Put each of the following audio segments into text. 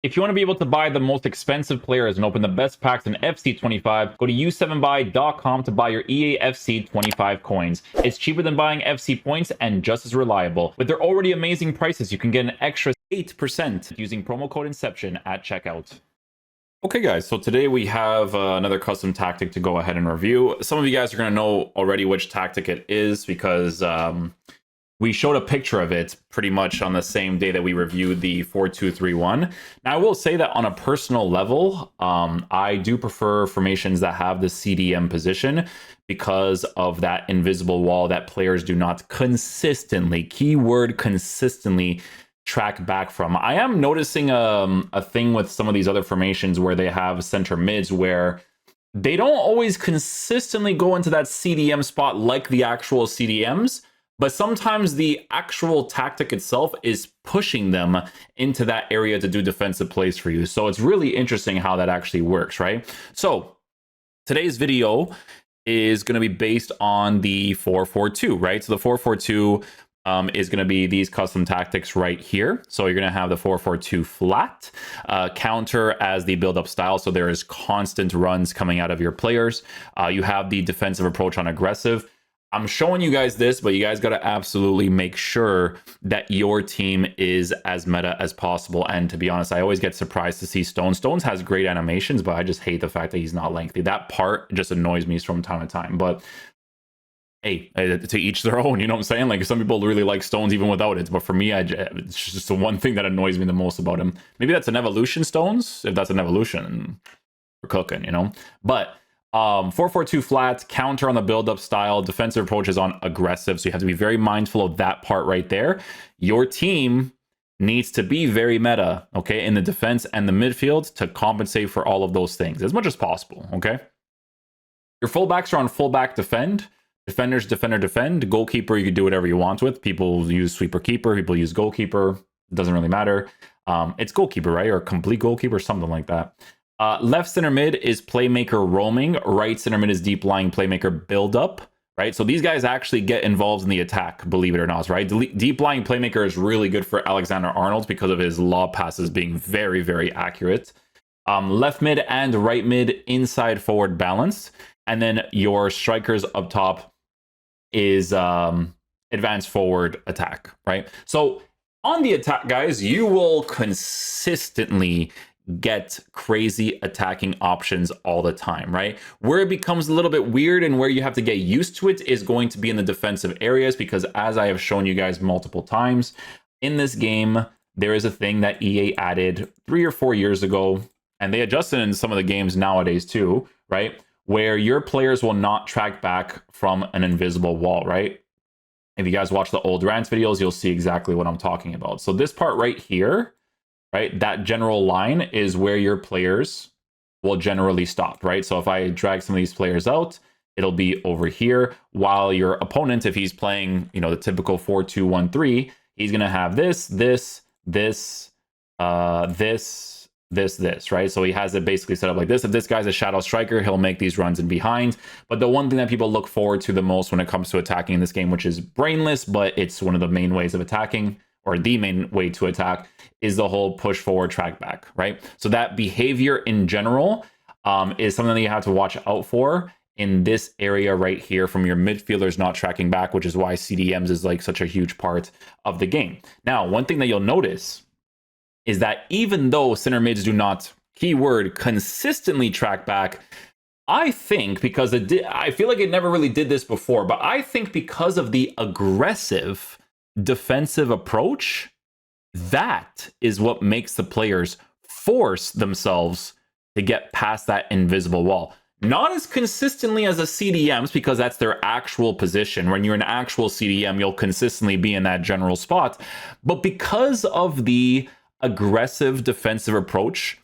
If you want to be able to buy the most expensive players and open the best packs in FC25, go to u7buy.com to buy your EA FC25 coins. It's cheaper than buying FC points and just as reliable. With their already amazing prices, you can get an extra 8% using promo code Inception at checkout. Okay guys, so today we have another custom tactic to go ahead and review. Some of you guys are going to know already which tactic it is because we showed a picture of it pretty much on the same day that we reviewed the 4-2-3-1. Now, I will say that on a personal level, I do prefer formations that have the CDM position because of that invisible wall that players do not consistently, keyword consistently, track back from. I am noticing a thing with some of these other formations where they have center mids where they don't always consistently go into that CDM spot like the actual CDMs, but sometimes the actual tactic itself is pushing them into that area to do defensive plays for you. So it's really interesting how that actually works, right? So today's video is going to be based on the 4-4-2, right? So the 4-4-2 is going to be these custom tactics right here. So you're going to have the 4-4-2 flat, counter as the build-up style. So there is constant runs coming out of your players. You have the defensive approach on aggressive. I'm showing you guys this, but you guys got to absolutely make sure that your team is as meta as possible. And to be honest, I always get surprised to see Stones. Stones has great animations, but I just hate the fact that he's not lengthy. That part just annoys me from time to time. But hey, to each their own, you know what I'm saying? Like some people really like Stones even without it. But for me, it's just the one thing that annoys me the most about him. Maybe that's an evolution Stones. If that's an evolution, we're cooking, you know? But 4-4-2 flat, counter on the build-up style, defensive approaches on aggressive. So you have to be very mindful of that part right there. Your team needs to be very meta, okay, in the defense and the midfield to compensate for all of those things as much as possible, okay? Your fullbacks are on fullback defend. Defenders, defender, defend. Goalkeeper, you can do whatever you want with. People use sweeper keeper. People use goalkeeper. It doesn't really matter. It's goalkeeper, right? Or complete goalkeeper, something like that. Left center mid is playmaker roaming. Right center mid is deep lying playmaker build up, right? So these guys actually get involved in the attack, believe it or not, right? Deep lying playmaker is really good for Alexander-Arnold because of his lob passes being very, very accurate. Left mid and right mid inside forward balance. And then your strikers up top is advanced forward attack, right? So on the attack, guys, you will consistently get crazy attacking options all the time, right? Where it becomes a little bit weird and where you have to get used to it is going to be in the defensive areas, because as I have shown you guys multiple times in this game, there is a thing that EA added 3 or 4 years ago, and they adjusted in some of the games nowadays too, right? Where your players will not track back from an invisible wall, right? If you guys watch the old rants videos, you'll see exactly what I'm talking about. So this part right here, right, that general line is where your players will generally stop, right? So if I drag some of these players out, it'll be over here, while your opponent, if he's playing, you know, the typical 4-2-1-3, he's going to have this, right? So he has it basically set up like this. If this guy's a shadow striker, he'll make these runs in behind. But the one thing that people look forward to the most when it comes to attacking in this game, which is brainless, but it's one of the main ways of attacking, or the main way to attack, is the whole push forward track back, right? So that behavior in general is something that you have to watch out for in this area right here from your midfielders not tracking back, which is why CDMs is like such a huge part of the game. Now, one thing that you'll notice is that even though center mids do not, keyword, consistently track back, I think because I feel like it never really did this before, but I think because of the aggressive defensive approach, that is what makes the players force themselves to get past that invisible wall. Not as consistently as the CDMs, because that's their actual position. When you're an actual CDM, you'll consistently be in that general spot. But because of the aggressive defensive approach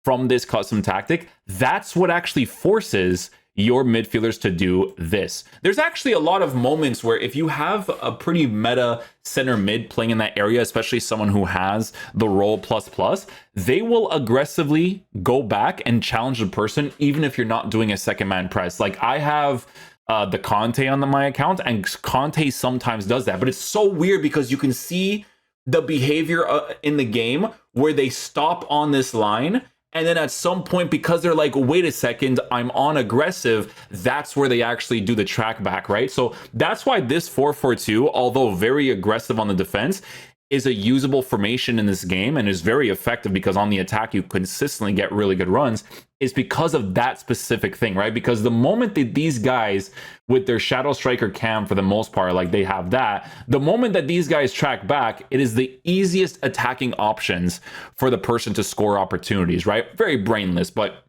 from this custom tactic, that's what actually forces your midfielders to do this. There's actually a lot of moments where if you have a pretty meta center mid playing in that area, especially someone who has the role plus, they will aggressively go back and challenge the person, even if you're not doing a second man press. Like I have the Conte on my account, and Conte sometimes does that, but it's so weird because you can see the behavior in the game where they stop on this line, and then at some point, because they're like, wait a second, I'm on aggressive, that's where they actually do the track back, right? So that's why this 4-4-2, although very aggressive on the defense, is a usable formation in this game and is very effective, because on the attack you consistently get really good runs, is because of that specific thing, right? Because the moment that these guys with their shadow striker cam, for the most part, like they have that, the moment that these guys track back, it is the easiest attacking options for the person to score opportunities, right? Very brainless, but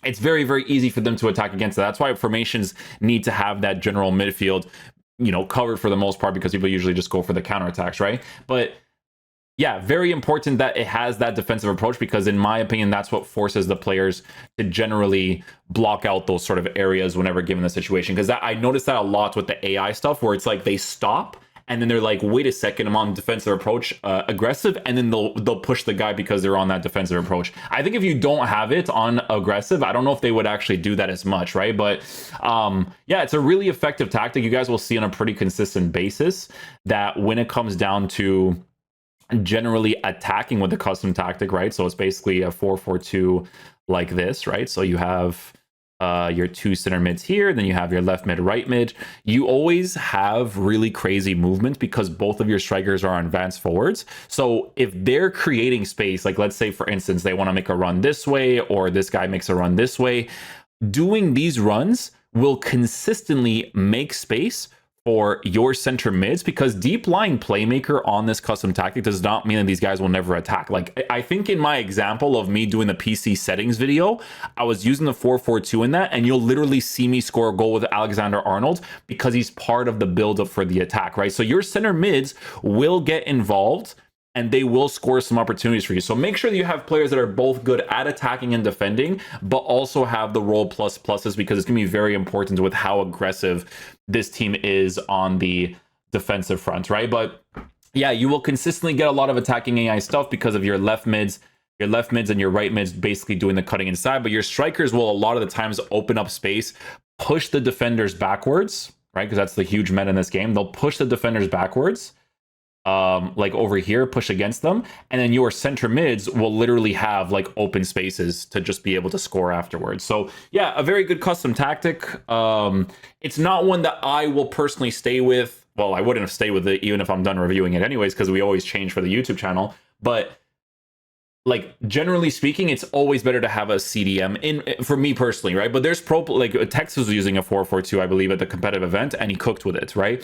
it's very, very easy for them to attack against that. That's why formations need to have that general midfield, you know, covered for the most part, because people usually just go for the counterattacks, right? But yeah, very important that it has that defensive approach, because in my opinion, that's what forces the players to generally block out those sort of areas whenever given the situation. Because I noticed that a lot with the AI stuff, where it's like they stop and then they're like, wait a second, I'm on defensive approach, aggressive, and then they'll push the guy because they're on that defensive approach. I think if you don't have it on aggressive, I don't know if they would actually do that as much, right? But yeah, it's a really effective tactic. You guys will see on a pretty consistent basis that when it comes down to generally attacking with the custom tactic, right? So it's basically a 4-4-2 like this, right? So you have your two center mids here, then you have your left mid, right mid. You always have really crazy movement because both of your strikers are on advanced forwards. So if they're creating space, like let's say for instance they want to make a run this way, or this guy makes a run this way, doing these runs will consistently make space for your center mids, because deep lying playmaker on this custom tactic does not mean that these guys will never attack. Like I think in my example of me doing the PC settings video, I was using the 4-4-2 in that, and you'll literally see me score a goal with Alexander-Arnold because he's part of the build-up for the attack, right? So your center mids will get involved and they will score some opportunities for you. So make sure that you have players that are both good at attacking and defending, but also have the role pluses, because it's going to be very important with how aggressive this team is on the defensive front, right? But yeah, you will consistently get a lot of attacking AI stuff because of your left mids and your right mids basically doing the cutting inside, but your strikers will a lot of the times open up space, push the defenders backwards, right? Because that's the huge meta in this game. They'll push the defenders backwards, like over here, push against them, and then your center mids will literally have like open spaces to just be able to score afterwards. So yeah, a very good custom tactic. It's not one that I will personally stay with. Well, I wouldn't have stayed with it even if I'm done reviewing it anyways, because we always change for the YouTube channel. But like generally speaking, it's always better to have a CDM in, for me personally, right? But there's like Tex was using a 4-4-2, I believe, at the competitive event, and he cooked with it, right?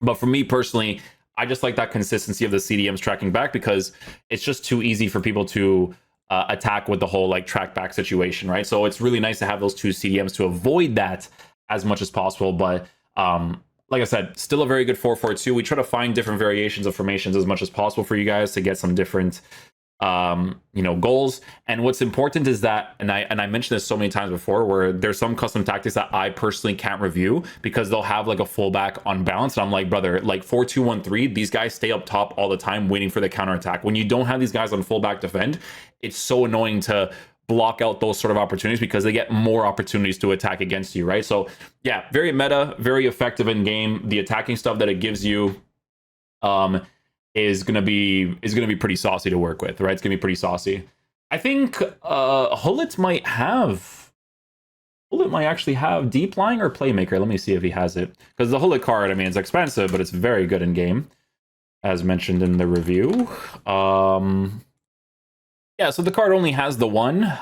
But for me personally, I just like that consistency of the CDMs tracking back, because it's just too easy for people to attack with the whole like track back situation, right? So it's really nice to have those two CDMs to avoid that as much as possible. But like I said, still a very good 4-4-2. We try to find different variations of formations as much as possible for you guys to get some different you know, goals. And what's important is that, and I mentioned this so many times before, where there's some custom tactics that I personally can't review because they'll have like a fullback on balance, and I'm like, brother, like 4-2-1-3, these guys stay up top all the time waiting for the counter attack. When you don't have these guys on fullback defend, it's so annoying to block out those sort of opportunities because they get more opportunities to attack against you, right? So yeah, very meta, very effective in game. The attacking stuff that it gives you is gonna be pretty saucy to work with, right? It's gonna be pretty saucy. I think Hullet might actually have deep lying or playmaker. Let me see if he has it, because the Hullet card, I mean, it's expensive, but it's very good in game, as mentioned in the review. Yeah, so the card only has the one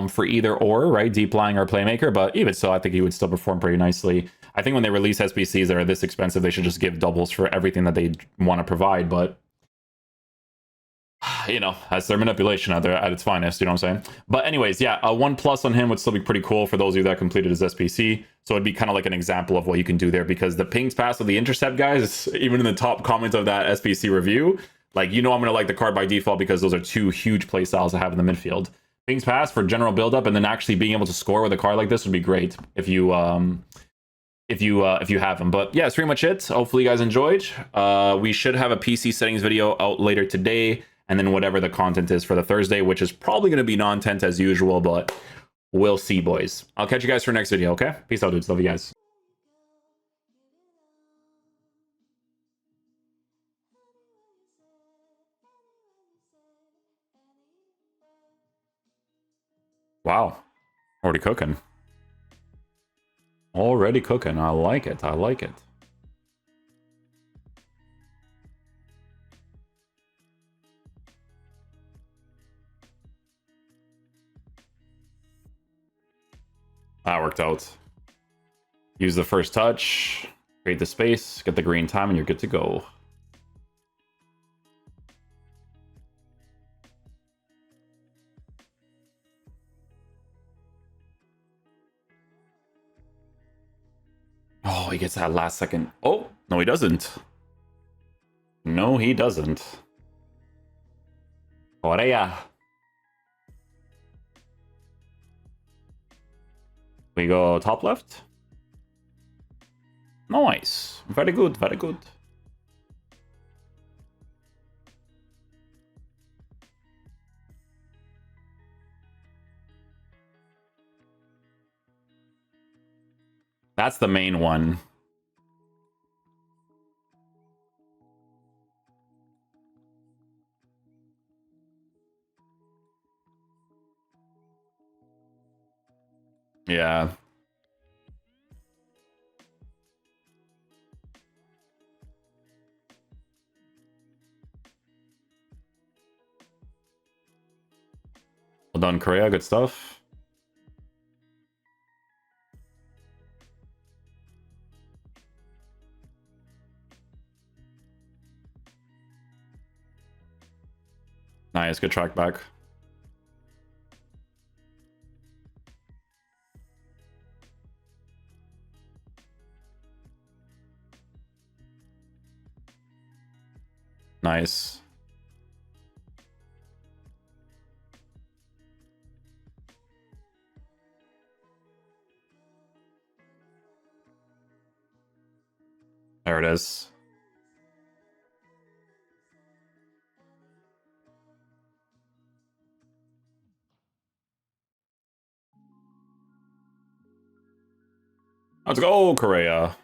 for either or, right? Deep lying or playmaker, but even so, I think he would still perform pretty nicely. I think when they release SBCs that are this expensive, they should just give doubles for everything that they want to provide, but you know, that's their manipulation at its finest, you know what I'm saying? But anyways, yeah, a 1+ on him would still be pretty cool for those of you that completed his SPC. So it'd be kind of like an example of what you can do there, because the pings pass of the intercept guys, even in the top comments of that SPC review, like, you know, I'm going to like the card by default because those are two huge play styles to have in the midfield. Pings pass for general build-up, and then actually being able to score with a card like this would be great if you have them. But yeah, that's pretty much it. Hopefully you guys enjoyed. We should have a PC settings video out later today, and then whatever the content is for the Thursday, which is probably going to be non-tent as usual, but we'll see, boys. I'll catch you guys for next video, okay? Peace out, dudes. Love you guys. Wow. Already cooking. Already cooking. I like it. I like it. That worked out. Use the first touch, create the space, get the green time, and you're good to go. Oh, he gets that last second. Oh, no, he doesn't. No, he doesn't. Korea. We go top left. Nice. Very good, very good. That's the main one. Yeah. Well done, Korea. Good stuff. Nice. Good track back. Nice. There it is. Let's go, Korea.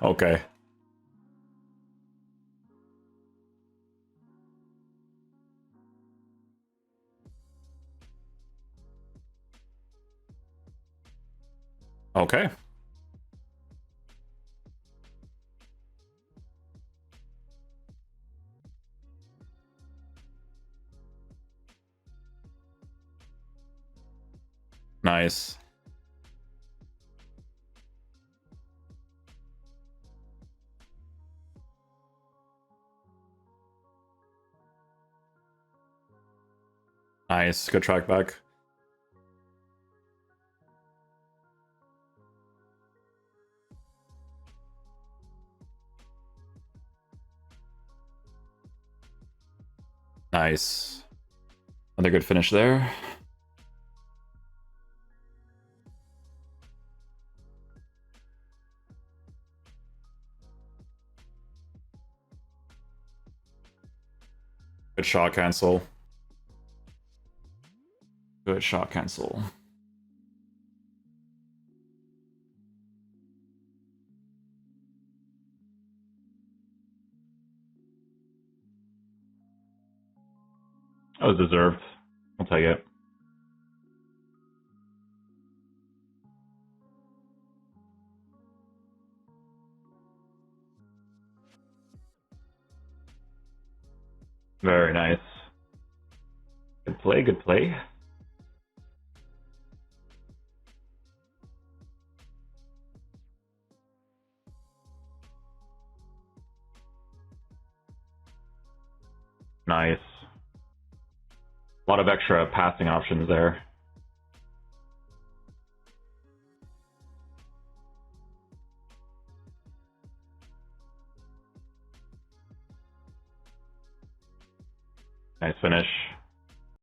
Okay. Okay. Nice. Nice. Good track back. Nice. Another good finish there. Good shot cancel. Good shot cancel. That was deserved. I'll take it. Very nice. Good play, good play. Nice. A lot of extra passing options there. Nice finish.